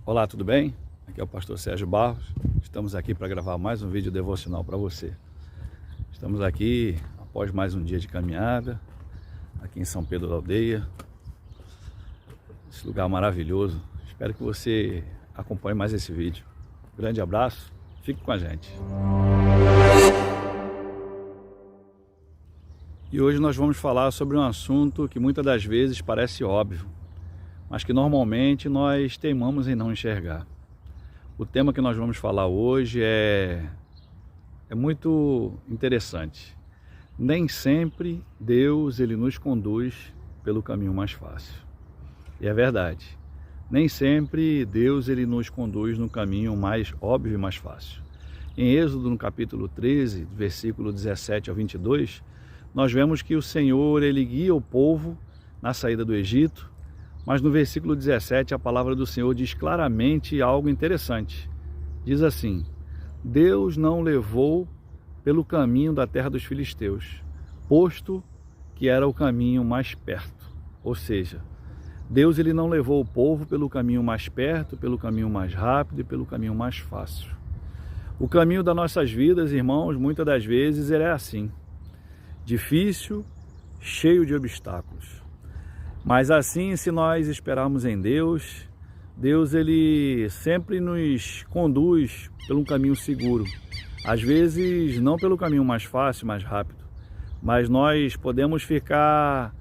Olá, tudo bem? Aqui é o pastor Sérgio Barros. Estamos aqui para gravar mais um vídeo devocional para você. Estamos aqui após mais um dia de caminhada, aqui em São Pedro da Aldeia. Esse lugar maravilhoso. Espero que você acompanhe mais esse vídeo. Grande abraço, fique com a gente. E hoje nós vamos falar sobre um assunto que muitas das vezes parece óbvio, mas que normalmente nós teimamos em não enxergar. O tema que nós vamos falar hoje é muito interessante. Nem sempre Deus ele nos conduz pelo caminho mais fácil. E é verdade. Nem sempre Deus ele nos conduz no caminho mais óbvio e mais fácil. Em Êxodo, no capítulo 13, versículo 17 ao 22, nós vemos que o Senhor ele guia o povo na saída do Egito. Mas no versículo 17 a palavra do Senhor diz claramente algo interessante. Diz assim: Deus não levou pelo caminho da terra dos filisteus, posto que era o caminho mais perto. Ou seja, Deus ele não levou o povo pelo caminho mais perto, pelo caminho mais rápido e pelo caminho mais fácil. O caminho das nossas vidas, irmãos, muitas das vezes ele é assim: difícil, cheio de obstáculos. Mas assim, se nós esperarmos em Deus, Deus ele sempre nos conduz por um caminho seguro. Às vezes não pelo caminho mais fácil, mais rápido, mas nós podemos ficar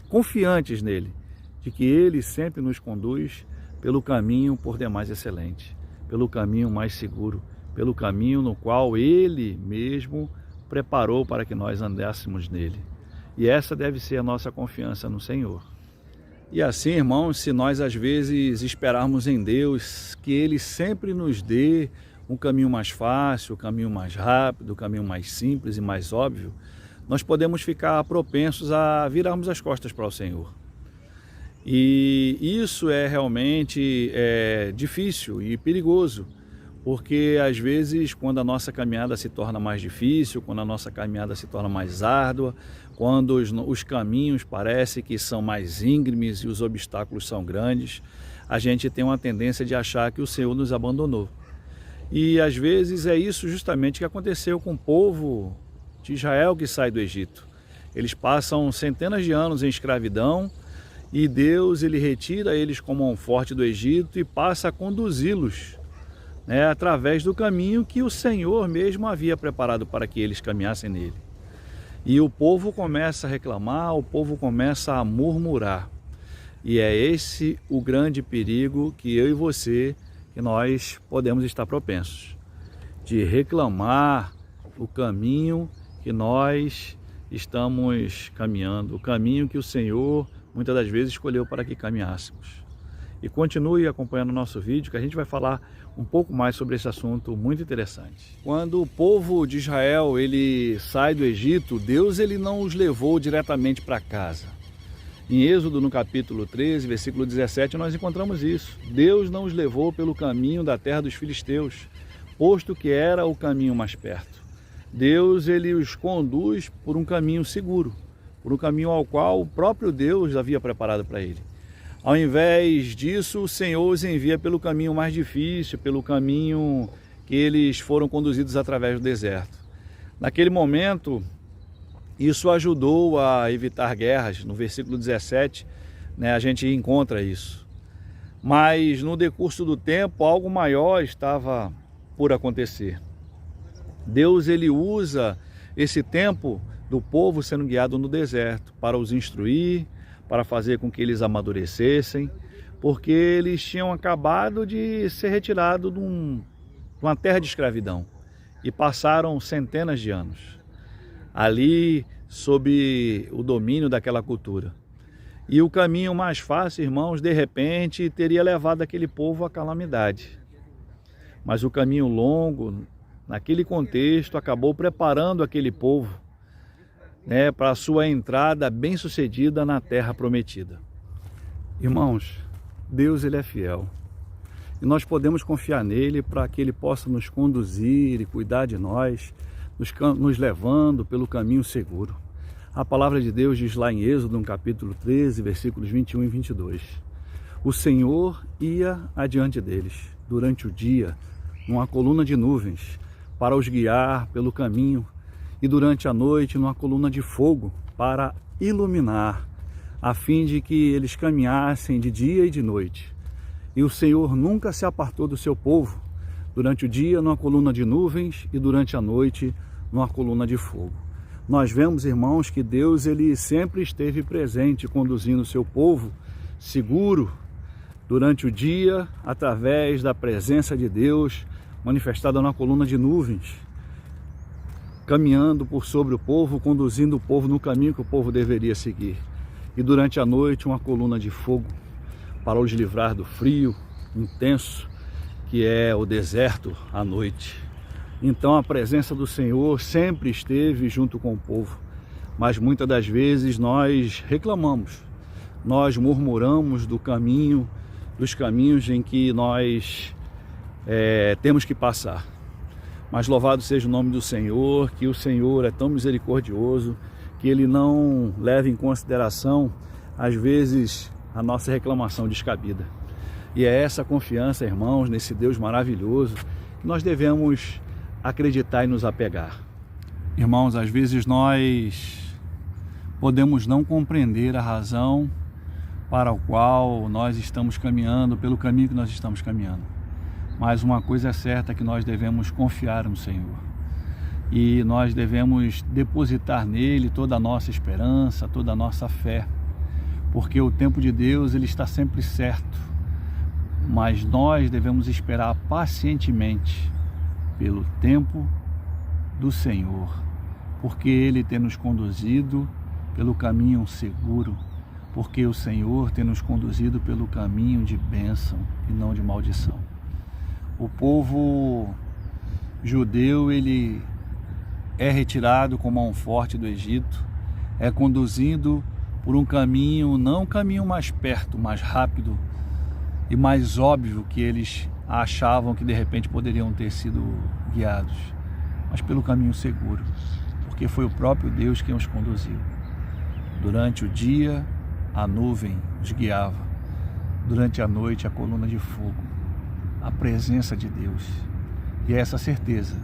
confiantes nele, de que ele sempre nos conduz pelo caminho por demais excelente, pelo caminho mais seguro, pelo caminho no qual ele mesmo preparou para que nós andássemos nele. E essa deve ser a nossa confiança no Senhor. E assim, irmãos, se nós às vezes esperarmos em Deus que Ele sempre nos dê um caminho mais fácil, um caminho mais rápido, um caminho mais simples e mais óbvio, nós podemos ficar propensos a virarmos as costas para o Senhor. E isso é realmente difícil e perigoso, porque às vezes quando a nossa caminhada se torna mais difícil, quando a nossa caminhada se torna mais árdua, quando os caminhos parecem que são mais íngremes e os obstáculos são grandes, a gente tem uma tendência de achar que o Senhor nos abandonou. E às vezes é isso justamente que aconteceu com o povo de Israel que sai do Egito. Eles passam centenas de anos em escravidão e Deus ele retira eles como um forte do Egito e passa a conduzi-los através do caminho que o Senhor mesmo havia preparado para que eles caminhassem nele. E o povo começa a reclamar, o povo começa a murmurar. E é esse o grande perigo que eu e você, que nós podemos estar propensos, de reclamar o caminho que nós estamos caminhando, o caminho que o Senhor muitas das vezes escolheu para que caminhássemos. E continue acompanhando o nosso vídeo, que a gente vai falar um pouco mais sobre esse assunto muito interessante. Quando o povo de Israel ele sai do Egito, Deus ele não os levou diretamente para casa. Em Êxodo, no capítulo 13, versículo 17, nós encontramos isso. Deus não os levou pelo caminho da terra dos filisteus, posto que era o caminho mais perto. Deus ele os conduz por um caminho seguro, por um caminho ao qual o próprio Deus havia preparado para ele. Ao invés disso, o Senhor os envia pelo caminho mais difícil, pelo caminho que eles foram conduzidos através do deserto. Naquele momento, isso ajudou a evitar guerras. No versículo 17, a gente encontra isso. Mas no decurso do tempo, algo maior estava por acontecer. Deus ele usa esse tempo do povo sendo guiado no deserto para os instruir, para fazer com que eles amadurecessem, porque eles tinham acabado de ser retirados de uma terra de escravidão e passaram centenas de anos ali sob o domínio daquela cultura. E o caminho mais fácil, irmãos, de repente teria levado aquele povo à calamidade. Mas o caminho longo, naquele contexto, acabou preparando aquele povo para a sua entrada bem-sucedida na terra prometida. Irmãos, Deus ele é fiel. E nós podemos confiar nele para que ele possa nos conduzir e cuidar de nós, nos levando pelo caminho seguro. A palavra de Deus diz lá em Êxodo, no capítulo 13, versículos 21 e 22. O Senhor ia adiante deles durante o dia, numa coluna de nuvens, para os guiar pelo caminho, e durante a noite, numa coluna de fogo, para iluminar, a fim de que eles caminhassem de dia e de noite. E o Senhor nunca se apartou do seu povo, durante o dia numa coluna de nuvens e durante a noite numa coluna de fogo. Nós vemos, irmãos, que Deus ele sempre esteve presente, conduzindo o seu povo seguro durante o dia, através da presença de Deus, manifestada na coluna de nuvens, caminhando por sobre o povo, conduzindo o povo no caminho que o povo deveria seguir. E durante a noite, uma coluna de fogo, para os livrar do frio intenso, que é o deserto à noite. Então a presença do Senhor sempre esteve junto com o povo, mas muitas das vezes nós reclamamos, nós murmuramos dos caminhos em que nós temos que passar. Mas louvado seja o nome do Senhor, que o Senhor é tão misericordioso, que Ele não leva em consideração, às vezes, a nossa reclamação descabida. E é essa confiança, irmãos, nesse Deus maravilhoso, que nós devemos acreditar e nos apegar. Irmãos, às vezes nós podemos não compreender a razão para a qual nós estamos caminhando, pelo caminho que nós estamos caminhando. Mas uma coisa é certa, que nós devemos confiar no Senhor. E nós devemos depositar nele toda a nossa esperança, toda a nossa fé. Porque o tempo de Deus ele está sempre certo. Mas nós devemos esperar pacientemente pelo tempo do Senhor. Porque Ele tem nos conduzido pelo caminho seguro. Porque o Senhor tem nos conduzido pelo caminho de bênção e não de maldição. O povo judeu, ele é retirado com mão forte do Egito, é conduzido por um caminho, não um caminho mais perto, mais rápido e mais óbvio que eles achavam que de repente poderiam ter sido guiados, mas pelo caminho seguro, porque foi o próprio Deus quem os conduziu. Durante o dia, a nuvem os guiava, durante a noite, a coluna de fogo, a presença de Deus. E é essa certeza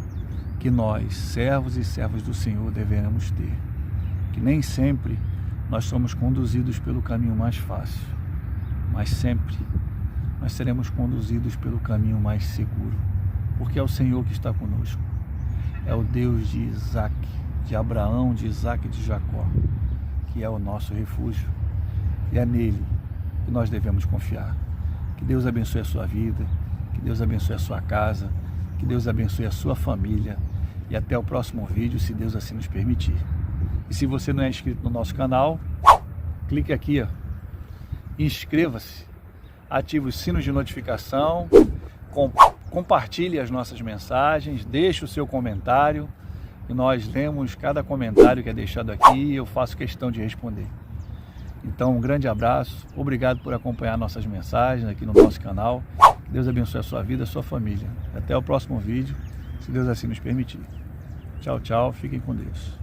que nós, servos e servas do Senhor, devemos ter, que nem sempre nós somos conduzidos pelo caminho mais fácil, mas sempre nós seremos conduzidos pelo caminho mais seguro, porque é o Senhor que está conosco, é o Deus de Isaac, de Abraão, de Isaac e de Jacó, que é o nosso refúgio, e é nele que nós devemos confiar. Que Deus abençoe a sua vida, que Deus abençoe a sua casa, que Deus abençoe a sua família, e até o próximo vídeo, se Deus assim nos permitir. E se você não é inscrito no nosso canal, clique aqui, ó, inscreva-se, ative os sinos de notificação, compartilhe as nossas mensagens, deixe o seu comentário, e nós lemos cada comentário que é deixado aqui e eu faço questão de responder. Então, um grande abraço, obrigado por acompanhar nossas mensagens aqui no nosso canal. Que Deus abençoe a sua vida, a sua família. Até o próximo vídeo, se Deus assim nos permitir. Tchau, tchau, fiquem com Deus.